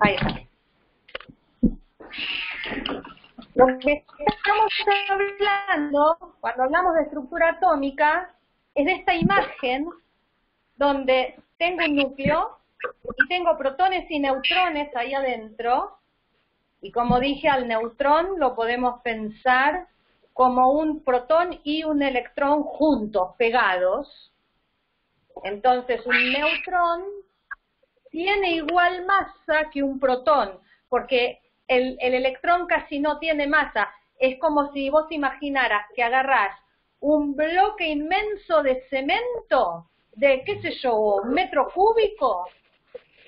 Ahí está. Lo que estamos hablando, cuando hablamos de estructura atómica, es de esta imagen donde tengo un núcleo y tengo protones y neutrones ahí adentro, y como dije, al neutrón lo podemos pensar como un protón y un electrón juntos, pegados. Entonces un neutrón tiene igual masa que un protón, porque el electrón casi no tiene masa. Es como si vos imaginaras que agarrás un bloque inmenso de cemento, de qué sé yo, un metro cúbico,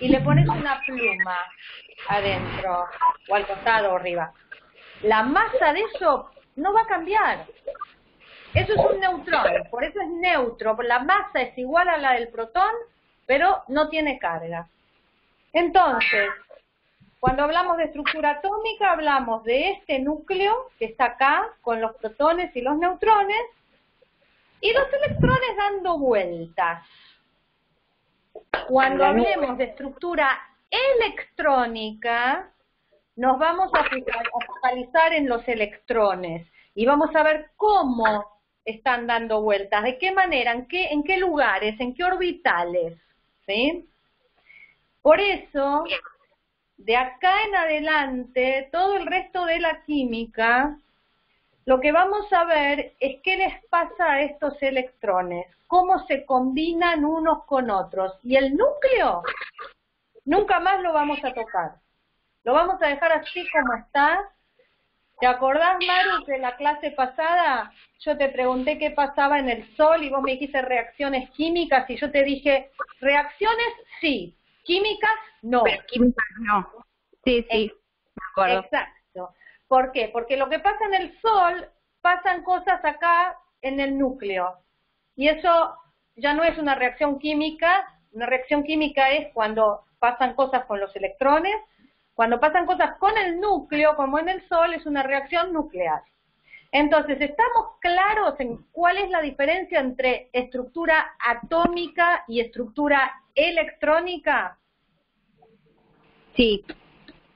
y le pones una pluma adentro, o al costado o arriba. La masa de eso no va a cambiar. Eso es un neutrón, por eso es neutro. La masa es igual a la del protón, pero no tiene carga. Entonces, cuando hablamos de estructura atómica, hablamos de este núcleo que está acá, con los protones y los neutrones, y los electrones dando vueltas. Cuando hablemos de estructura electrónica, nos vamos a focalizar en los electrones y vamos a ver cómo están dando vueltas, de qué manera, en qué lugares, en qué orbitales, ¿sí? Por eso, de acá en adelante, todo el resto de la química, lo que vamos a ver es qué les pasa a estos electrones, cómo se combinan unos con otros. Y el núcleo, nunca más lo vamos a tocar. Lo vamos a dejar así como está. ¿Te acordás, Maru, que en la clase pasada yo te pregunté qué pasaba en el Sol y vos me dijiste reacciones químicas y yo te dije, reacciones sí, químicas no? Pero químicas no. Sí, sí, me acuerdo. Exacto. ¿Por qué? Porque lo que pasa en el Sol, pasan cosas acá en el núcleo. Y eso ya no es una reacción química. Una reacción química es cuando pasan cosas con los electrones. Cuando pasan cosas con el núcleo, como en el Sol, es una reacción nuclear. Entonces, ¿estamos claros en cuál es la diferencia entre estructura atómica y estructura electrónica? Sí.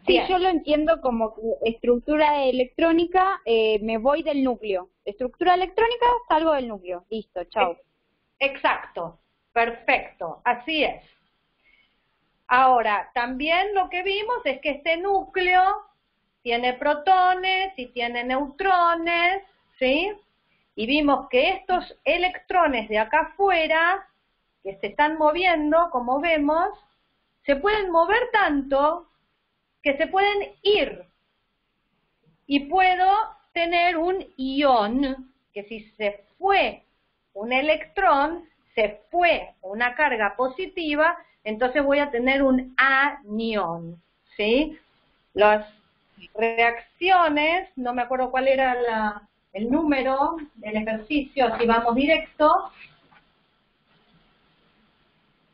Sí, Bien. yo lo entiendo como que estructura electrónica, me voy del núcleo. Estructura electrónica, salgo del núcleo. Listo, chao. Exacto, perfecto, así es. Ahora, también lo que vimos es que este núcleo tiene protones y tiene neutrones, ¿sí? Y vimos que estos electrones de acá afuera, que se están moviendo, como vemos, se pueden mover tanto que se pueden ir. Y puedo tener un ión, que si se fue un electrón, se fue una carga positiva, entonces voy a tener un anión, ¿sí? Las reacciones, no me acuerdo cuál era el número del ejercicio, si vamos directo,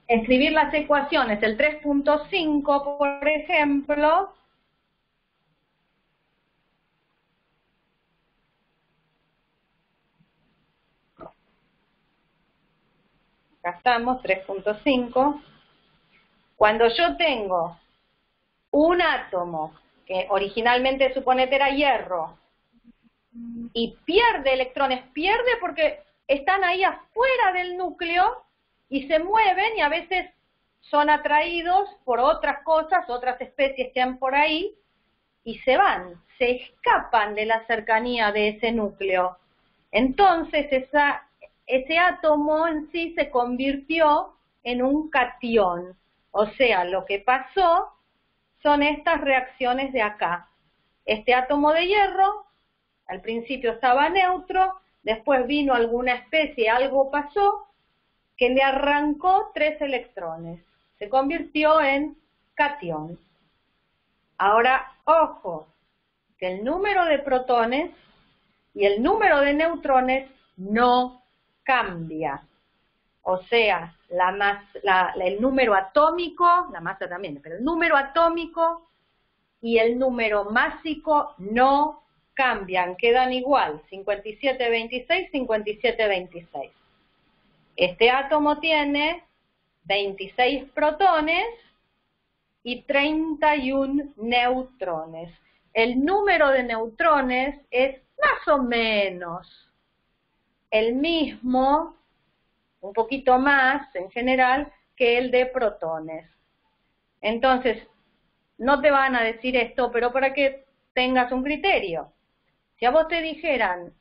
escribir las ecuaciones, el 3.5, por ejemplo, acá estamos, 3.5, cuando yo tengo un átomo, que originalmente suponete era hierro, y pierde electrones, pierde porque están ahí afuera del núcleo y se mueven y a veces son atraídos por otras cosas, otras especies que han por ahí, y se van, se escapan de la cercanía de ese núcleo. Entonces ese átomo en sí se convirtió en un catión. O sea, lo que pasó son estas reacciones de acá. Este átomo de hierro, al principio estaba neutro, después vino alguna especie, algo pasó, que le arrancó 3 electrones. Se convirtió en catión. Ahora, ojo, que el número de protones y el número de neutrones no cambia. O sea, el número atómico, la masa también, pero el número atómico y el número másico no cambian, quedan igual, 5726, 5726. Este átomo tiene 26 protones y 31 neutrones. El número de neutrones es más o menos el mismo, un poquito más en general, que el de protones. Entonces, no te van a decir esto, pero para que tengas un criterio. Si a vos te dijeran,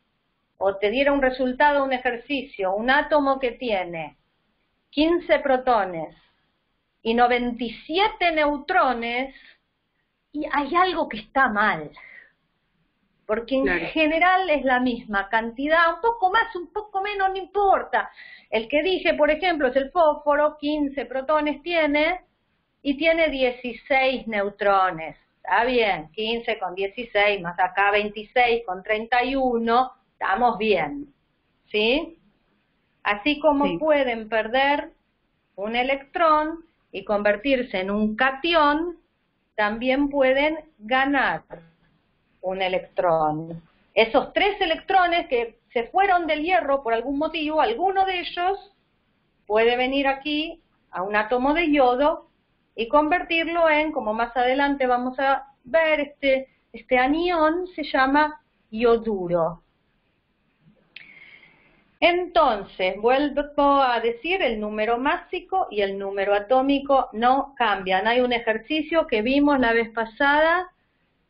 o te diera un resultado, un ejercicio, un átomo que tiene 15 protones y 97 neutrones, y hay algo que está mal. Porque en general es la misma cantidad, un poco más, un poco menos, no importa. El que dije, por ejemplo, es el fósforo, 15 protones tiene, y tiene 16 neutrones. Está bien, 15 con 16, más acá 26 con 31, estamos bien. ¿Sí? Así como pueden perder un electrón y convertirse en un catión, también pueden ganar un electrón. Esos 3 electrones que se fueron del hierro por algún motivo, alguno de ellos puede venir aquí a un átomo de yodo y convertirlo en, como más adelante vamos a ver, este anión se llama yoduro. Entonces, vuelvo a decir, el número másico y el número atómico no cambian. Hay un ejercicio que vimos la vez pasada,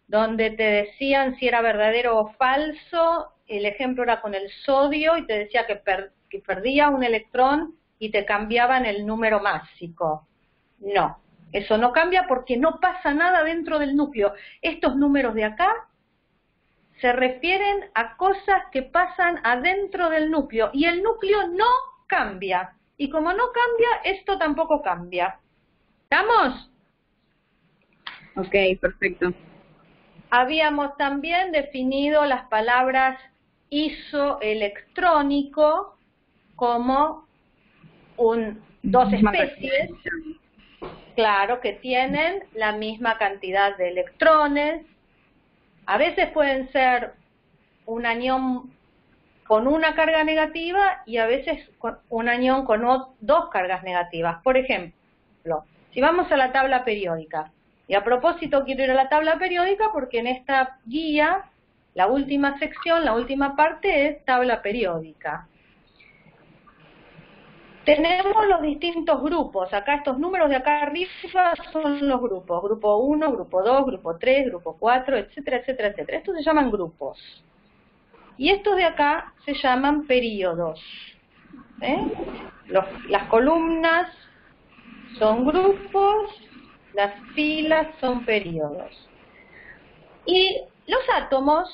donde te decían si era verdadero o falso. El ejemplo era con el sodio y te decía que perdía un electrón y te cambiaban el número másico. No, eso no cambia porque no pasa nada dentro del núcleo. Estos números de acá se refieren a cosas que pasan adentro del núcleo y el núcleo no cambia. Y como no cambia, esto tampoco cambia. ¿Estamos? Ok, perfecto. Habíamos también definido las palabras isoelectrónico como dos especies, claro, que tienen la misma cantidad de electrones. A veces pueden ser un anión con una carga negativa y a veces un anión con 2 cargas negativas. Por ejemplo, si vamos a la tabla periódica, y a propósito quiero ir a la tabla periódica porque en esta guía, la última sección, la última parte es tabla periódica. Tenemos los distintos grupos. Acá estos números de acá arriba son los grupos. Grupo 1, grupo 2, grupo 3, grupo 4, etcétera, etcétera, etcétera. Estos se llaman grupos. Y estos de acá se llaman períodos. Las columnas son grupos, las filas son períodos. Y los átomos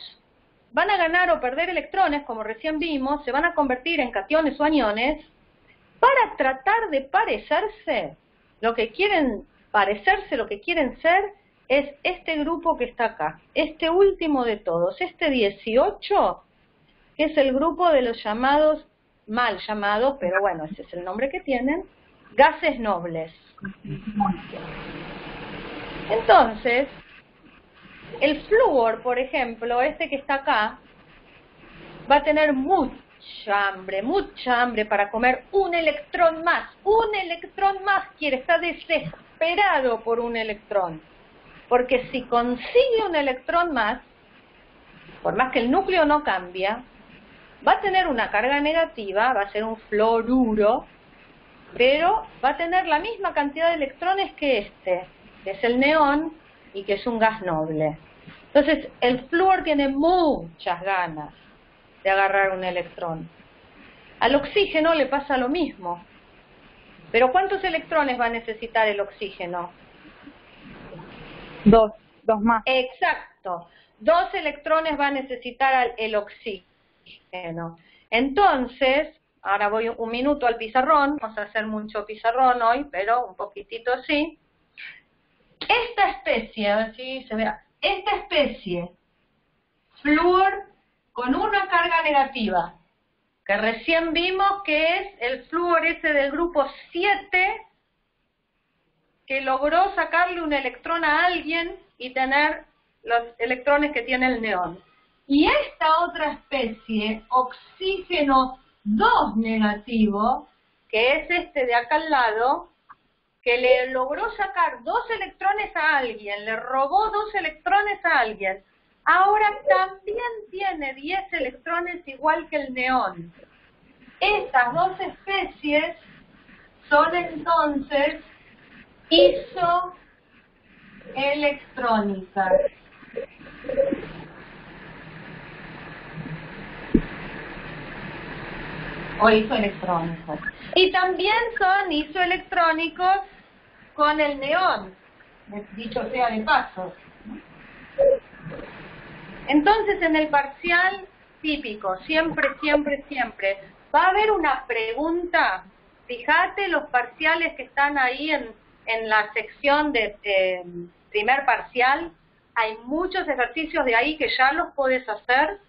van a ganar o perder electrones, como recién vimos, se van a convertir en cationes o aniones, para tratar de parecerse. Lo que quieren parecerse, lo que quieren ser, es este grupo que está acá, este último de todos, este 18, que es el grupo de los llamados, mal llamados, pero bueno, ese es el nombre que tienen, gases nobles. Entonces, el flúor, por ejemplo, este que está acá, va a tener mucha hambre para comer un electrón más quiere, está desesperado por un electrón, porque si consigue un electrón más, por más que el núcleo no cambia, va a tener una carga negativa, va a ser un fluoruro, pero va a tener la misma cantidad de electrones que este, que es el neón y que es un gas noble. Entonces, el flúor tiene muchas ganas de agarrar un electrón. Al oxígeno le pasa lo mismo. Pero ¿cuántos electrones va a necesitar el oxígeno? 2 más. Exacto. 2 electrones va a necesitar el oxígeno. Entonces, ahora voy un minuto al pizarrón, vamos a hacer mucho pizarrón hoy, pero un poquitito sí. Esta especie, a ver si se vea, esta especie, flúor con una carga negativa, que recién vimos que es el flúor ese del grupo 7, que logró sacarle un electrón a alguien y tener los electrones que tiene el neón. Y esta otra especie, oxígeno 2 negativo, que es este de acá al lado, que le logró sacar 2 electrones a alguien, le robó 2 electrones a alguien, ahora también tiene 10 electrones igual que el neón. Estas 2 especies son entonces isoelectrónicas. O isoelectrónicos. Y también son isoelectrónicos con el neón, dicho sea de paso. Entonces, en el parcial típico, siempre, va a haber una pregunta. Fíjate los parciales que están ahí en la sección de primer parcial. Hay muchos ejercicios de ahí que ya los podés hacer.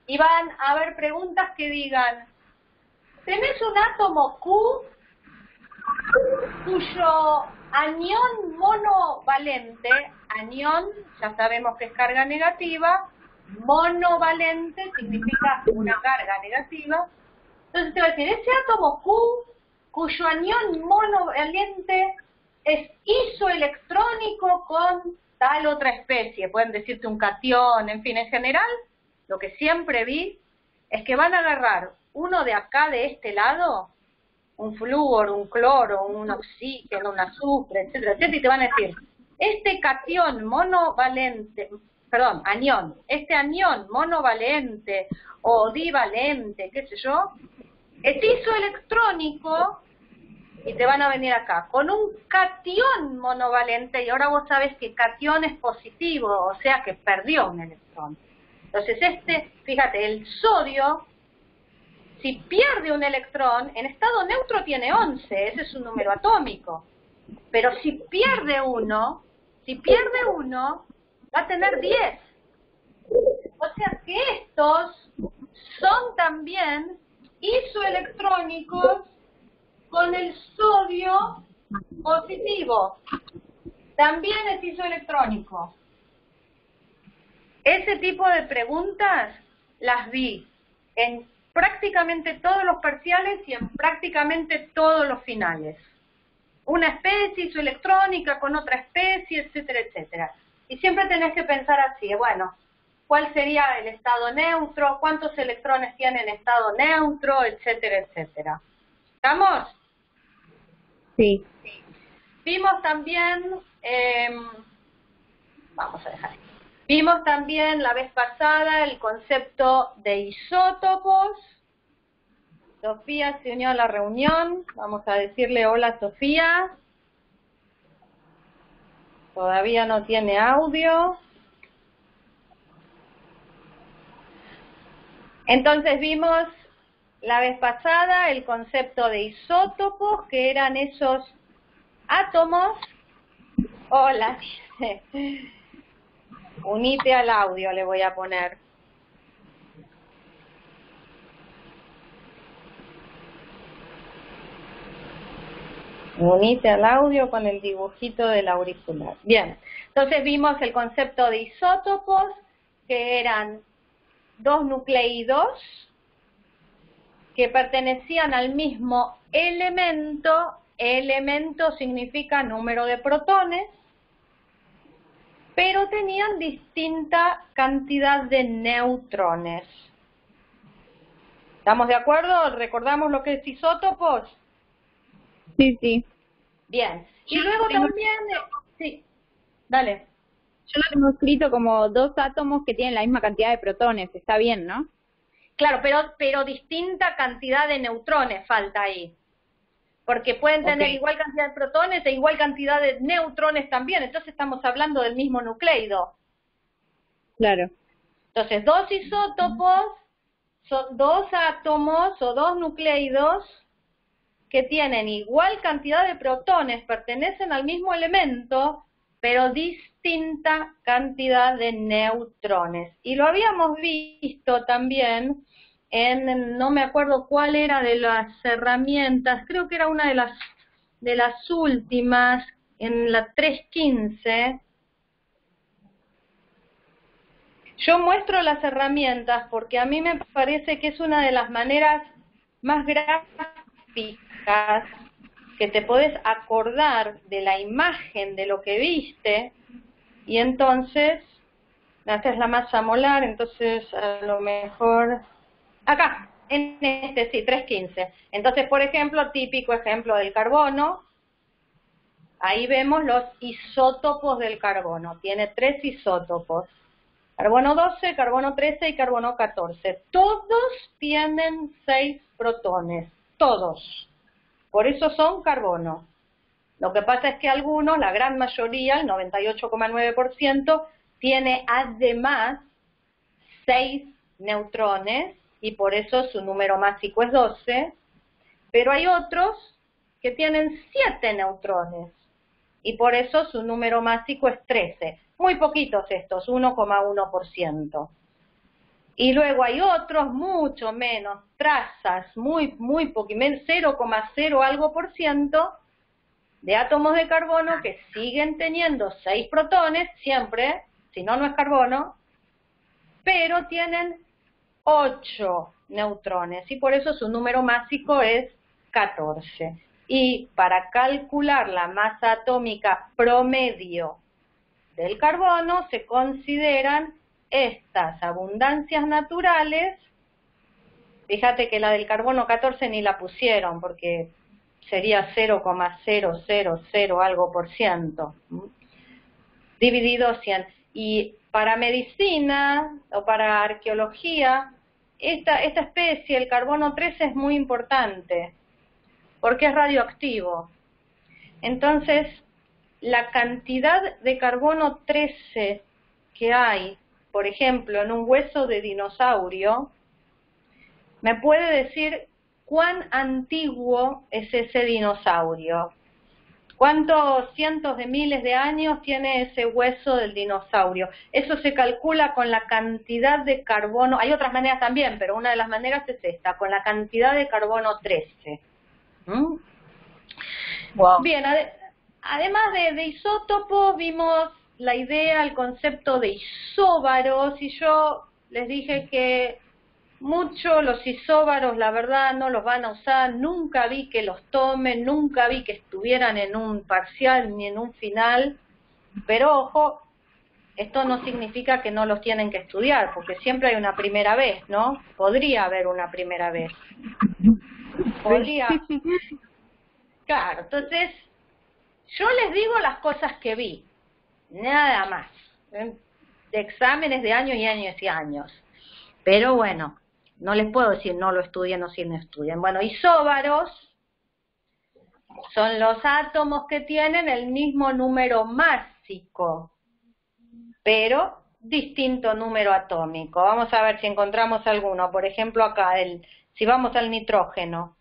Y van a haber preguntas que digan, ¿tenés un átomo Q cuyo anión monovalente, anión ya sabemos que es carga negativa, monovalente significa una carga negativa? Entonces te va a decir, ese átomo Q cuyo anión monovalente es isoelectrónico con tal otra especie, pueden decirte un catión, en fin, en general, lo que siempre vi es que van a agarrar uno de acá, de este lado, un flúor, un cloro, un oxígeno, un azufre, etcétera, etcétera, y te van a decir, este catión monovalente, perdón, anión, este anión monovalente o divalente, qué sé yo, es isoelectrónico, y te van a venir acá, con un catión monovalente, y ahora vos sabés que catión es positivo, o sea que perdió un electrón. Entonces fíjate, el sodio, si pierde un electrón, en estado neutro tiene 11, ese es un número atómico. Pero si pierde uno, va a tener 10. O sea que estos son también isoelectrónicos con el sodio positivo. También es isoelectrónico. Ese tipo de preguntas las vi en prácticamente todos los parciales y en prácticamente todos los finales. Una especie isoelectrónica con otra especie, etcétera, etcétera. Y siempre tenés que pensar así, bueno, ¿cuál sería el estado neutro? ¿Cuántos electrones tiene en estado neutro? Etcétera, etcétera. ¿Estamos? Sí. Vimos también, vamos a dejar aquí. Vimos también la vez pasada el concepto de isótopos. Sofía se unió a la reunión. Vamos a decirle hola, Sofía. Todavía no tiene audio. Entonces vimos la vez pasada el concepto de isótopos, que eran esos átomos. Hola, dice. Unite al audio, le voy a poner. Unite al audio con el dibujito del auricular. Bien, entonces vimos el concepto de isótopos, que eran 2 nucleidos que pertenecían al mismo elemento. Elemento significa número de protones, pero tenían distinta cantidad de neutrones. ¿Estamos de acuerdo? ¿Recordamos lo que es isótopos? Sí, sí. Bien. Y luego también... Sí, dale. Yo lo tengo escrito como 2 átomos que tienen la misma cantidad de protones. Está bien, ¿no? Claro, pero distinta cantidad de neutrones falta ahí. Porque pueden tener igual cantidad de protones e igual cantidad de neutrones también. Entonces estamos hablando del mismo nucleido. Claro. Entonces, 2 isótopos son 2 átomos o 2 nucleidos que tienen igual cantidad de protones, pertenecen al mismo elemento, pero distinta cantidad de neutrones. Y lo habíamos visto también en, no me acuerdo cuál era de las herramientas, creo que era una de las últimas, en la 315. Yo muestro las herramientas porque a mí me parece que es una de las maneras más gráficas que te podés acordar de la imagen de lo que viste, y entonces, esta es la masa molar, entonces a lo mejor, acá, en este, sí, 315. Entonces, por ejemplo, típico ejemplo del carbono, ahí vemos los isótopos del carbono, tiene 3 isótopos. Carbono 12, carbono 13 y carbono 14. Todos tienen 6 protones, todos. Por eso son carbono. Lo que pasa es que algunos, la gran mayoría, el 98,9%, tiene además 6 neutrones y por eso su número másico es 12. Pero hay otros que tienen 7 neutrones y por eso su número másico es 13. Muy poquitos estos, 1,1%. Y luego hay otros, mucho menos, trazas, muy poquito, 0,0 algo por ciento de átomos de carbono que siguen teniendo 6 protones, siempre, si no, no es carbono, pero tienen 8 neutrones y por eso su número másico es 14. Y para calcular la masa atómica promedio del carbono se consideran estas abundancias naturales. Fíjate que la del carbono 14 ni la pusieron porque sería 0,000 algo por ciento, dividido 100. Y para medicina o para arqueología, esta especie, el carbono 13, es muy importante porque es radioactivo. Entonces, la cantidad de carbono 13 que hay, por ejemplo, en un hueso de dinosaurio, me puede decir cuán antiguo es ese dinosaurio. ¿Cuántos cientos de miles de años tiene ese hueso del dinosaurio? Eso se calcula con la cantidad de carbono. Hay otras maneras también, pero una de las maneras es esta, con la cantidad de carbono 13. ¿Mm? Wow. Bien, además de isótopos, vimos la idea, el concepto de isóbaros, y yo les dije que mucho los isóbaros, la verdad, no los van a usar, nunca vi que los tomen, nunca vi que estuvieran en un parcial ni en un final, pero ojo, esto no significa que no los tienen que estudiar, porque siempre hay una primera vez, ¿no? Podría haber una primera vez. Podría. Claro, entonces, yo les digo las cosas que vi, nada más, de exámenes de años y años y años. Pero bueno, no les puedo decir no lo estudien o si no estudien. Bueno, isóbaros son los átomos que tienen el mismo número másico, pero distinto número atómico. Vamos a ver si encontramos alguno. Por ejemplo, acá, si vamos al nitrógeno.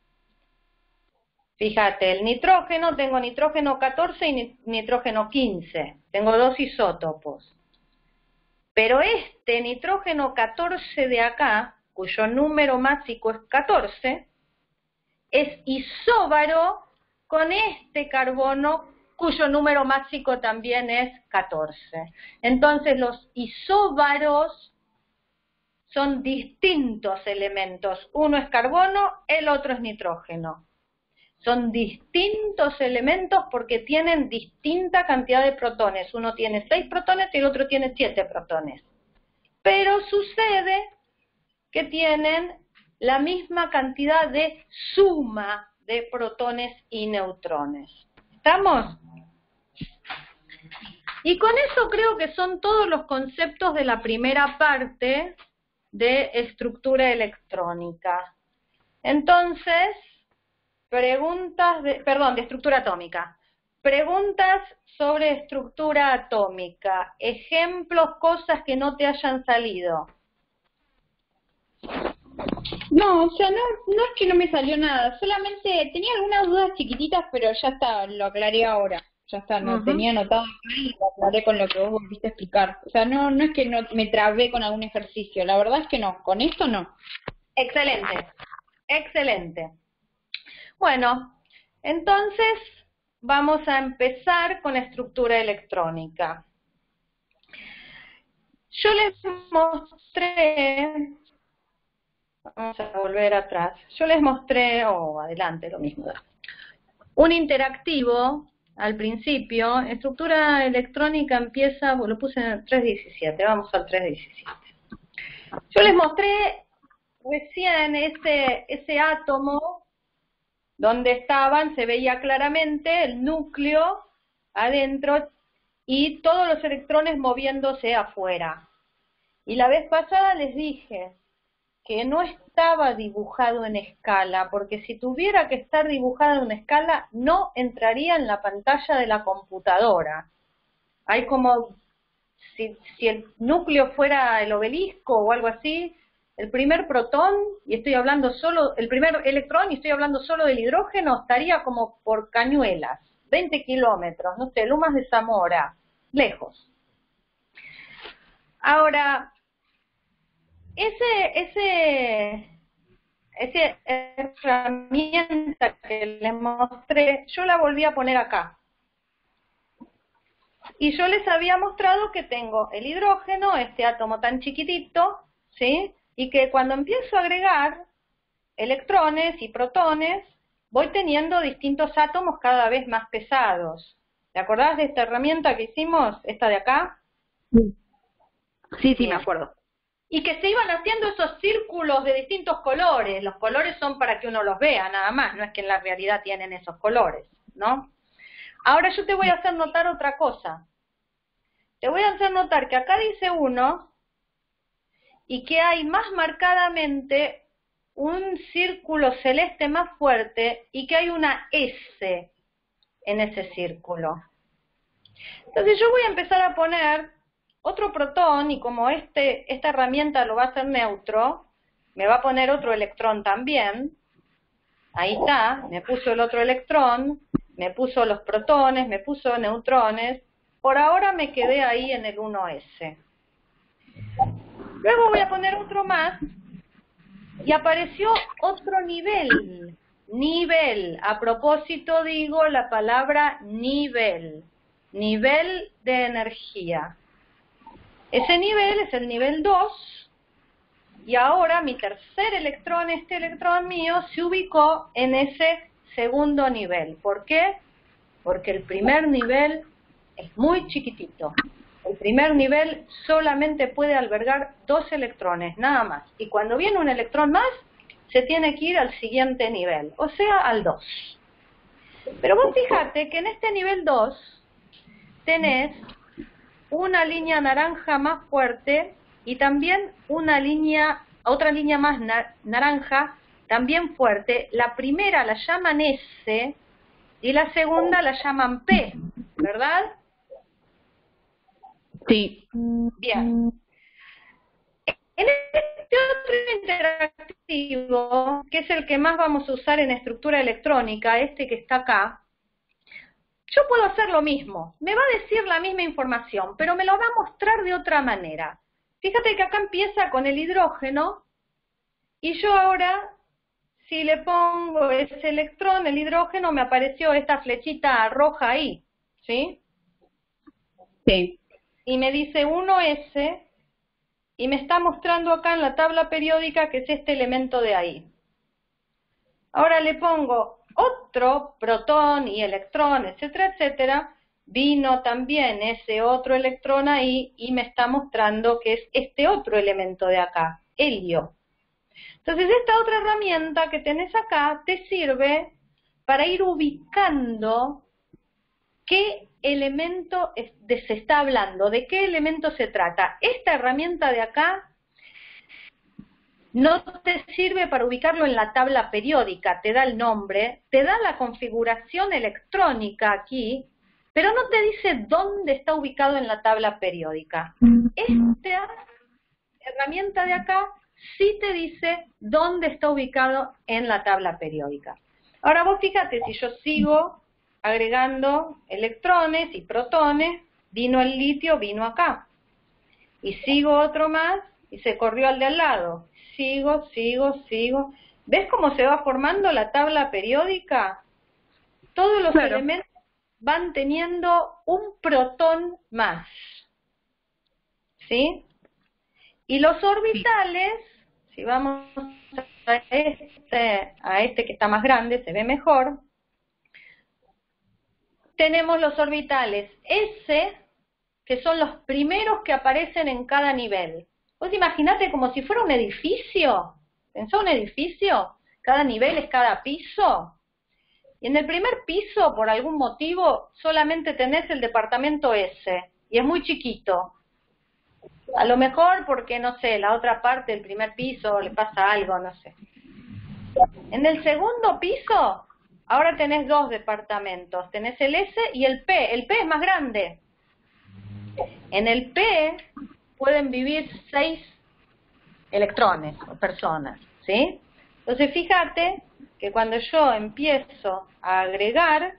Fíjate, el nitrógeno, tengo nitrógeno 14 y nitrógeno 15. Tengo 2 isótopos. Pero este nitrógeno 14 de acá, cuyo número másico es 14, es isóbaro con este carbono cuyo número másico también es 14. Entonces los isóbaros son distintos elementos. Uno es carbono, el otro es nitrógeno. Son distintos elementos porque tienen distinta cantidad de protones. Uno tiene 6 protones y el otro tiene 7 protones. Pero sucede que tienen la misma cantidad de suma de protones y neutrones. ¿Estamos? Y con eso creo que son todos los conceptos de la primera parte de estructura electrónica. Entonces, de estructura atómica. Preguntas sobre estructura atómica. Ejemplos, cosas que no te hayan salido. No, o sea, no es que no me salió nada, solamente tenía algunas dudas chiquititas, pero ya está, lo aclaré ahora. Ya está, no tenía anotado y lo aclaré con lo que vos volviste a explicar. O sea, no es que no me trabé con algún ejercicio, la verdad es que no, con esto no. Excelente, excelente. Bueno, entonces vamos a empezar con estructura electrónica. Yo les mostré, vamos a volver atrás, yo les mostré, adelante, lo mismo, un interactivo al principio. Estructura electrónica empieza, lo puse en el 3.17, vamos al 3.17. Yo les mostré recién ese átomo donde estaban, se veía claramente el núcleo adentro y todos los electrones moviéndose afuera. Y la vez pasada les dije que no estaba dibujado en escala, porque si tuviera que estar dibujado en escala, no entraría en la pantalla de la computadora. Hay como, si el núcleo fuera el obelisco o algo así, el primer protón, y estoy hablando solo, el primer electrón, y estoy hablando solo del hidrógeno, estaría como por Cañuelas, 20 kilómetros, no sé, Lomas de Zamora, lejos. Ahora, esa herramienta que les mostré, yo la volví a poner acá. Y yo les había mostrado que tengo el hidrógeno, este átomo tan chiquitito, ¿sí? Y que cuando empiezo a agregar electrones y protones, voy teniendo distintos átomos cada vez más pesados. ¿Te acordás de esta herramienta que hicimos, esta de acá? Sí, me acuerdo. Y que se iban haciendo esos círculos de distintos colores. Los colores son para que uno los vea, nada más, no es que en la realidad tienen esos colores, ¿no? Ahora yo te voy a hacer notar otra cosa. Te voy a hacer notar que acá dice 1 y que hay más marcadamente un círculo celeste más fuerte y que hay una S en ese círculo. Entonces yo voy a empezar a poner otro protón, y como esta herramienta lo va a hacer neutro, me va a poner otro electrón también. Ahí está, me puso el otro electrón, me puso los protones, me puso neutrones. Por ahora me quedé ahí en el 1s. Luego voy a poner otro más, y apareció otro nivel. Nivel, a propósito digo la palabra nivel. Nivel de energía. Ese nivel es el nivel 2, y ahora mi tercer electrón, este electrón mío, se ubicó en ese segundo nivel. ¿Por qué? Porque el primer nivel es muy chiquitito. El primer nivel solamente puede albergar 2 electrones, nada más. Y cuando viene un electrón más, se tiene que ir al siguiente nivel, o sea, al 2. Pero vos fíjate que en este nivel 2 tenés una línea naranja más fuerte y también otra línea más naranja también fuerte. La primera la llaman S y la segunda la llaman P, ¿verdad? Sí. Bien. En este otro interactivo, que es el que más vamos a usar en estructura electrónica, este que está acá, yo puedo hacer lo mismo, me va a decir la misma información, pero me lo va a mostrar de otra manera. Fíjate que acá empieza con el hidrógeno, y yo ahora, si le pongo ese electrón, el hidrógeno, me apareció esta flechita roja ahí, ¿sí? Sí. Y me dice 1s, y me está mostrando acá en la tabla periódica que es este elemento de ahí. Ahora le pongo otro protón y electrón, etcétera, etcétera, vino también ese otro electrón ahí y me está mostrando que es este otro elemento de acá, helio. Entonces esta otra herramienta que tenés acá te sirve para ir ubicando qué elemento se está hablando, de qué elemento se trata. Esta herramienta de acá no te sirve para ubicarlo en la tabla periódica, te da el nombre, te da la configuración electrónica aquí, pero no te dice dónde está ubicado en la tabla periódica. Esta herramienta de acá sí te dice dónde está ubicado en la tabla periódica. Ahora vos fíjate, si yo sigo agregando electrones y protones, vino el litio, vino acá. Y sigo otro más y se corrió al de al lado. Sigo. ¿Ves cómo se va formando la tabla periódica? Todos los elementos van teniendo un protón más. ¿Sí? Y los orbitales, si vamos a este que está más grande, se ve mejor, tenemos los orbitales S, que son los primeros que aparecen en cada nivel. Vos imaginate como si fuera un edificio. ¿Pensó un edificio? Cada nivel es cada piso. Y en el primer piso, por algún motivo, solamente tenés el departamento S. Y es muy chiquito. A lo mejor porque, no sé, la otra parte del primer piso le pasa algo, no sé. En el segundo piso, ahora tenés dos departamentos. Tenés el S y el P. El P es más grande. En el P pueden vivir 6 electrones o personas, ¿sí? Entonces, fíjate que cuando yo empiezo a agregar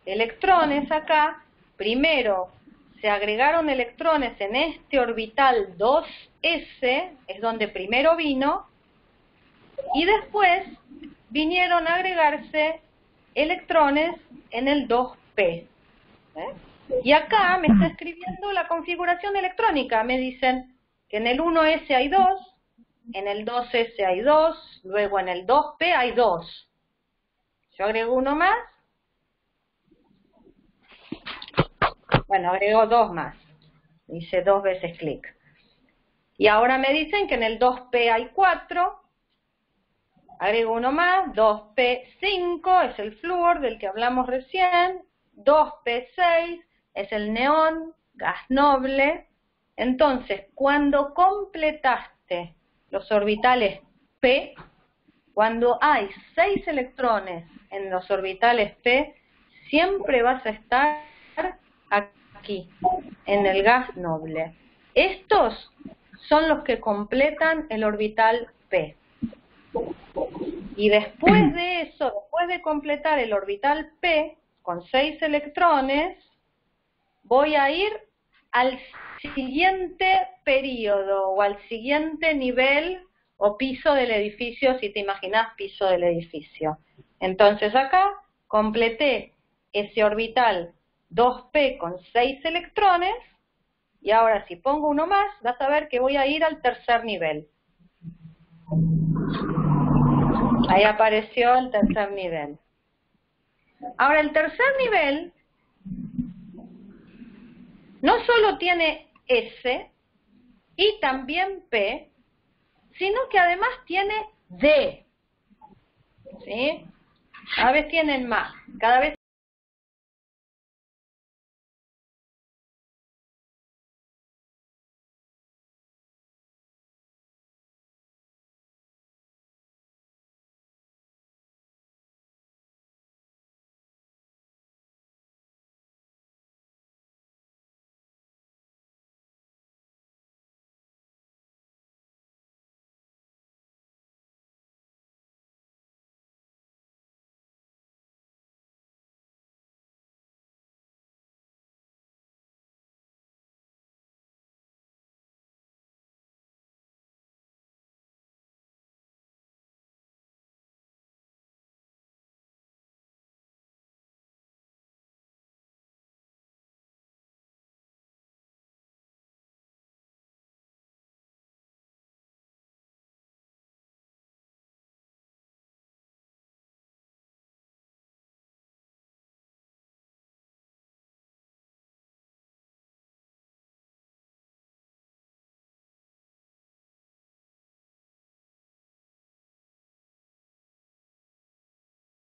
electrones acá, primero se agregaron electrones en este orbital 2s, es donde primero vino, y después vinieron a agregarse electrones en el 2p. Y acá me está escribiendo la configuración electrónica. Me dicen que en el 1s hay 2, en el 2s hay 2, luego en el 2p hay 2. Yo agrego uno más. Bueno, agrego 2 más. Hice 2 veces clic. Y ahora me dicen que en el 2p hay 4. Agrego uno más. 2p5 es el flúor del que hablamos recién. 2p6 es el neón, gas noble. Entonces, cuando completaste los orbitales p, cuando hay 6 electrones en los orbitales p, siempre vas a estar aquí, en el gas noble. Estos son los que completan el orbital p. Y después de eso, después de completar el orbital p con 6 electrones, voy a ir al siguiente periodo o al siguiente nivel o piso del edificio, si te imaginas piso del edificio. Entonces acá completé ese orbital 2p con 6 electrones y ahora si pongo uno más, vas a ver que voy a ir al tercer nivel. Ahí apareció el tercer nivel. Ahora el tercer nivel no solo tiene S y también P, sino que además tiene D. ¿Sí? Cada vez tienen más. Cada vez